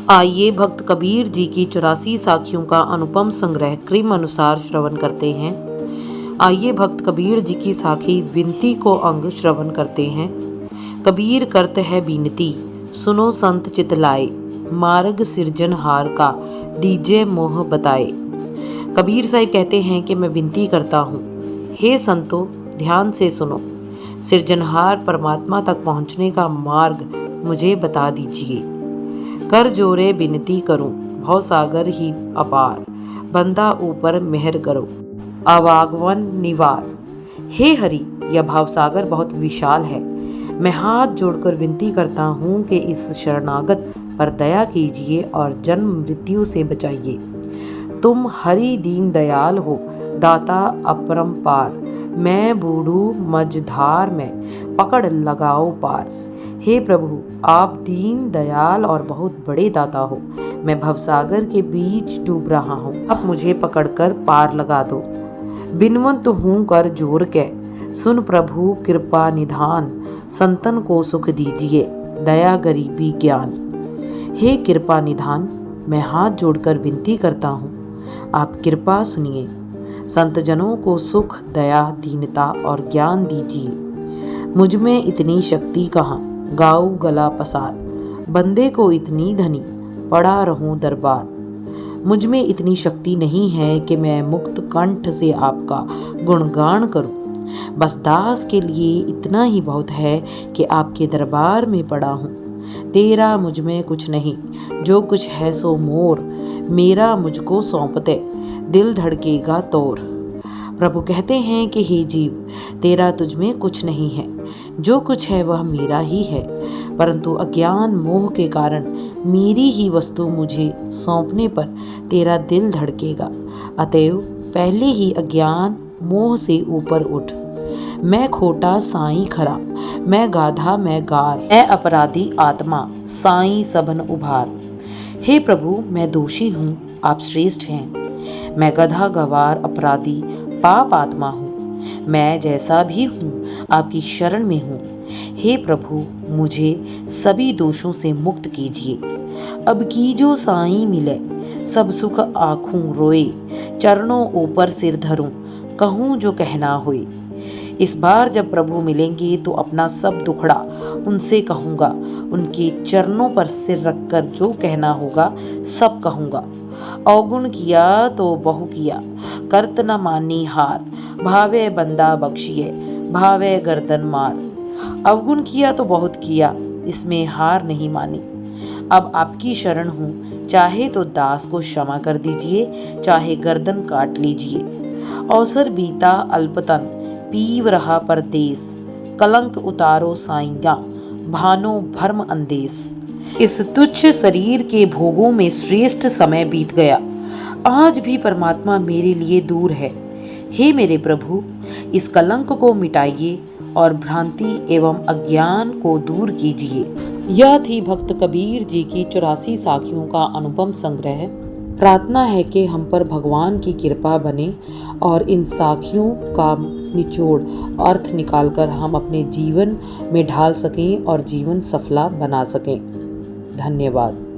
आइए भक्त कबीर जी की 84 साखियों का अनुपम संग्रह क्रम अनुसार श्रवण करते हैं। आइए भक्त कबीर जी की साखी विनती को अंग श्रवण करते हैं। कबीर करत है बीनती, सुनो संत चितलाए, मार्ग सिरजनहार का दीजे मोह बताए। कबीर साहिब कहते हैं कि मैं विनती करता हूँ, हे संतो ध्यान से सुनो, सिरजनहार परमात्मा तक पहुँचने का मार्ग मुझे बता दीजिए। कर जोरे बिनती करूं, भव सागर ही अपार, बंदा ऊपर मेहर करो, अवागवन निवार। हे हरि, यह भावसागर बहुत विशाल है। मैं हाथ जोड़कर विनती करता हूँ कि इस शरणागत पर दया कीजिए और जन्म मृत्यु से बचाइए। तुम हरि दीन दयाल हो, दाता अपरंपार, मैं बूढ़ू मझधार में, पकड़ लगाओ पार। हे प्रभु, आप दीन दयाल और बहुत बड़े दाता हो। मैं भवसागर के बीच डूब रहा हूँ, अब मुझे पकड़कर पार लगा दो। बिनवंत हूँ कर जोर के, सुन प्रभु कृपा निधान, संतन को सुख दीजिए, दया गरीबी ज्ञान। हे कृपा निधान, मैं हाथ जोड़कर विनती करता हूँ, आप कृपा सुनिए, संत जनों को सुख दया दीनता और ज्ञान दीजिए। मुझ में इतनी शक्ति कहाँ, गाऊ गला पसार, बंदे को इतनी धनी, पड़ा रहूं दरबार। मुझ में इतनी शक्ति नहीं है कि मैं मुक्त कंठ से आपका गुणगान करूं। बस दास के लिए इतना ही बहुत है कि आपके दरबार में पड़ा हूँ। तेरा मुझ में कुछ नहीं, जो कुछ है सो मोर, मेरा मुझको सौंप दे, दिल धड़केगा तोर। प्रभु कहते हैं कि हे जीव, तेरा तुझ में कुछ नहीं है, जो कुछ है वह मेरा ही है, परंतु अज्ञान मोह के कारण मेरी ही वस्तु मुझे सौंपने पर तेरा दिल धड़केगा। अतएव पहले ही अज्ञान मोह से ऊपर उठ। मैं खोटा साईं खरा, मैं गाधा मैं गार, मैं अपराधी आत्मा, साईं सबन उभार। हे प्रभु, मैं दोषी हूँ, आप श्रेष्ठ हैं। मैं गधा गवार अपराधी पाप आत्मा हूँ। मैं जैसा भी हूँ आपकी शरण में हूँ। हे प्रभु, मुझे सभी दोषों से मुक्त कीजिए। अब की जो साईं मिले, सब सुख आँखों रोए, चरणों ऊपर सिर धरूं, कहूँ जो कहना होए। इस बार जब प्रभु मिलेंगे तो अपना सब दुखड़ा उनसे कहूँगा, उनके चरणों पर सिर रखकर जो कहना होगा सब कहूँगा। अवगुण किया तो बहु किया, करत न मानी हार, भावे बंदा बख्शिए, भावे गर्दन मार। अवगुण किया तो बहुत किया, इसमें हार नहीं मानी। अब आपकी शरण हूँ, चाहे तो दास को क्षमा कर दीजिए, चाहे गर्दन काट लीजिए। अवसर बीता अल्पतन, पीव रहा परदेस, कलंक उतारो साईंगा, भानो भर्म अंदेस। इस तुच्छ शरीर के भोगों में श्रेष्ठ समय बीत गया, आज भी परमात्मा मेरे लिए दूर है। हे मेरे प्रभु, इस कलंक को मिटाइए और भ्रांति एवं अज्ञान को दूर कीजिए। यह थी भक्त कबीर जी की 84 साखियों का अनुपम संग्रह। प्रार्थना है कि हम पर भगवान की कृपा बने और इन साखियों का निचोड़ अर्थ निकालकर हम अपने जीवन में ढाल सकें और जीवन सफला बना सकें। धन्यवाद।